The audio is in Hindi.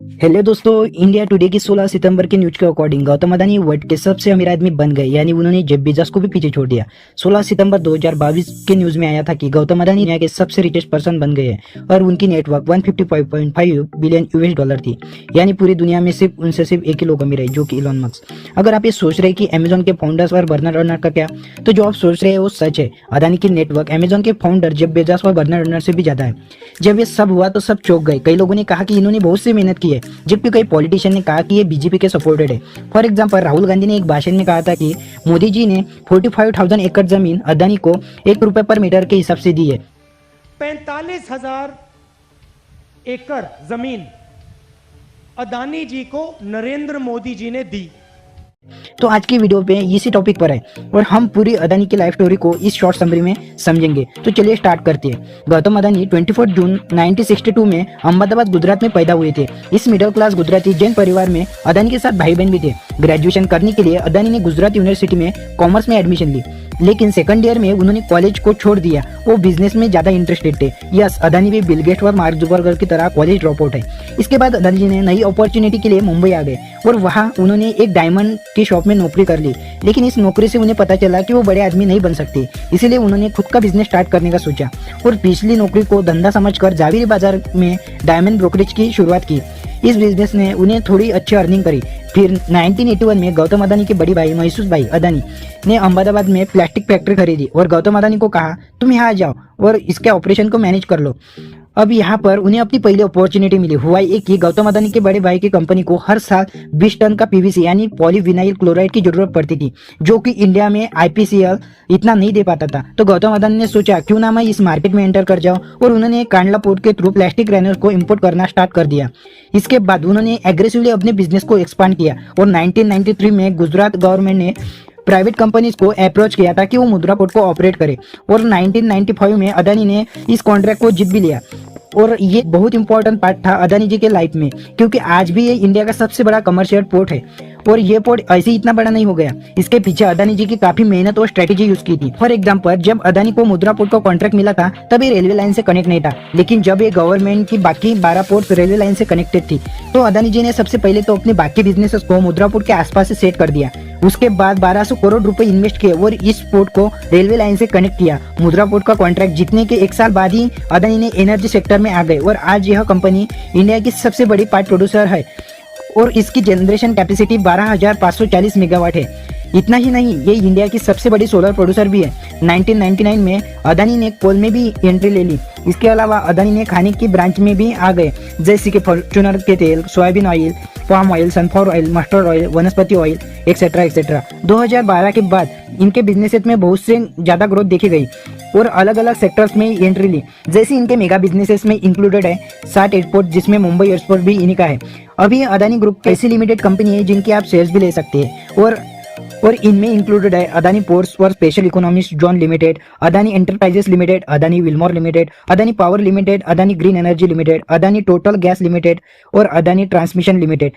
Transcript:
हेलो दोस्तों, इंडिया टुडे की 16 सितंबर के न्यूज के अकॉर्डिंग गौतम अदानी वर्ल्ड के सबसे अमीर आदमी बन गए, यानी उन्होंने जेफ बेजोस को भी पीछे छोड़ दिया। 16 सितंबर 2022 के न्यूज में आया था कि गौतम अदानी दुनिया के सबसे रिचेस्ट पर्सन बन गए हैं और उनकी नेटवर्क 155.5 बिलियन यूएस डॉलर थी। यानी पूरी दुनिया में सिर्फ उनसे सिर्फ एक ही लोग अमीर है, जो कि इलॉन मस्क। अगर आप ये सोच रहे हैं कि अमेजोन के फाउंडर्स और बर्नर अर्नर का क्या, तो जो आप सोच रहे हैं वो सच है। अदानी की नेटवर्क अमेजोन के फाउंडर जेफ बेजोस और बर्नर अर्नर से भी ज्यादा है। जब ये सब हुआ तो सब चौंक गए। कई लोगों ने कहा कि इन्होंने बहुत सी मेहनत की है, जबकि कई पॉलिटिशियन ने कहा कि ये बीजेपी के सपोर्टेड है। फॉर एग्जांपल, राहुल गांधी ने एक भाषण में कहा था कि मोदी जी ने 45,000 एकड़ जमीन अदानी को ₹1 पर मीटर के हिसाब से दी है। 45,000 एकड़ जमीन अदानी जी को नरेंद्र मोदी जी ने दी। तो आज की वीडियो पे इसी टॉपिक पर है और हम पूरी अदानी की लाइफ स्टोरी को इस शॉर्ट समरी में समझेंगे। तो चलिए स्टार्ट करते हैं। गौतम अदानी 24 जून 1962 में अहमदाबाद गुजरात में पैदा हुए थे। इस मिडिल क्लास गुजराती जैन परिवार में अदानी के साथ भाई बहन भी थे। ग्रेजुएशन करने के लिए अदानी ने गुजरात यूनिवर्सिटी में कॉमर्स में एडमिशन ली, लेकिन सेकंड ईयर में उन्होंने कॉलेज को छोड़ दिया। वो बिजनेस में ज्यादा इंटरेस्टेड थे। यस, अदानी भी बिल गेट्स और मार्क जुकरबर्ग की तरह कॉलेज ड्रॉप आउट है। इसके बाद अदानी जी ने नई अपॉर्चुनिटी के लिए मुंबई आ गए और वहाँ उन्होंने एक डायमंड की शॉप में नौकरी कर ली। लेकिन इस नौकरी से उन्हें पता चला कि वो बड़े आदमी नहीं बन सकते, इसीलिए उन्होंने खुद का बिजनेस स्टार्ट करने का सोचा और पिछली नौकरी को धंधा समझकर जावेरी बाजार में डायमंड ब्रोकरेज की शुरुआत की। इस बिजनेस ने उन्हें थोड़ी अच्छी अर्निंग करी। फिर 1981 में गौतम अदानी के बड़ी भाई महसूस भाई अदानी ने अहमदाबाद में प्लास्टिक फैक्ट्री खरीदी और गौतम अदानी को कहा, तुम यहाँ आ जाओ और इसके ऑपरेशन को मैनेज कर लो। अब यहाँ पर उन्हें अपनी पहली अपॉर्चुनिटी मिली। हुआ ये कि गौतम अदानी के बड़े भाई की कंपनी को हर साल 20 टन का पीवीसी यानी पॉलीविनाइल क्लोराइड की जरूरत पड़ती थी, जो कि इंडिया में आईपीसीएल इतना नहीं दे पाता था। तो गौतम अदानी ने सोचा क्यों ना मैं इस मार्केट में एंटर कर जाऊं और उन्होंने कांडला पोर्ट के थ्रू प्लास्टिक रैनर को इम्पोर्ट करना स्टार्ट कर दिया। इसके बाद उन्होंने एग्रेसिवली अपने बिजनेस को एक्सपांड किया और 1993 में गुजरात गवर्नमेंट ने प्राइवेट कंपनीज को अप्रोच किया था कि वो मुद्रा पोर्ट को ऑपरेट करे और 1995 में अदानी ने इस कॉन्ट्रैक्ट को जीत भी लिया। और ये बहुत इंपॉर्टेंट पार्ट था अदानी जी के लाइफ में, क्योंकि आज भी ये इंडिया का सबसे बड़ा कमर्शियल पोर्ट है और ये पोर्ट ऐसे ही इतना बड़ा नहीं हो गया। इसके पीछे अदानी जी की काफी मेहनत और स्ट्रेटेजी यूज की थी। फॉर एग्जांपल, जब अदानी को मुद्रा पोर्ट का कॉन्ट्रैक्ट मिला था तब ये रेलवे लाइन से कनेक्ट नहीं था, लेकिन जब ये गवर्नमेंट की बाकी 12 पोर्ट रेलवे लाइन से कनेक्टेड थी, तो अदानी जी ने सबसे पहले तो अपने बाकी बिजनेसेस को मुद्रा पोर्ट के आसपास से सेट कर दिया। उसके बाद 1200 करोड़ रुपए इन्वेस्ट किए और इस पोर्ट को रेलवे लाइन से कनेक्ट किया। मुद्रा पोर्ट का कॉन्ट्रैक्ट जीतने के 1 साल बाद ही अदानी ने एनर्जी सेक्टर में आ गए और आज यह कंपनी इंडिया की सबसे बड़ी पार्ट प्रोड्यूसर है और इसकी जनरेशन कैपेसिटी 12,540 मेगावाट है। इतना ही नहीं, ये इंडिया की सबसे बड़ी सोलर प्रोड्यूसर भी है। 1999 में अदानी ने कोल में भी एंट्री ले ली। इसके अलावा अदानी ने खाने की ब्रांच में भी आ गए, जैसे कि फॉर्च्यूनर के तेल, soybean oil, palm oil, sunflower oil, mustard oil, वनस्पति ऑयल, एक्सेट्रा एक्सेट्रा। 2012 के बाद इनके बिजनेसेस में बहुत से ज्यादा ग्रोथ देखी गई और अलग अलग सेक्टर्स में एंट्री ली। जैसे इनके मेगा बिजनेसेस में इंक्लूडेड है 60 एयरपोर्ट, जिसमें मुंबई एयरपोर्ट भी इन्हीं का है। अभी अदानी ग्रुप ऐसी लिमिटेड कंपनी है जिनकी आप शेयर्स भी ले सकते हैं और इनमें इंक्लूडेड है Adani ports for special economics zone limited, Adani enterprises limited, Adani Wilmore limited, Adani power limited, Adani green energy limited, Adani total gas limited और अदानी ट्रांसमिशन लिमिटेड।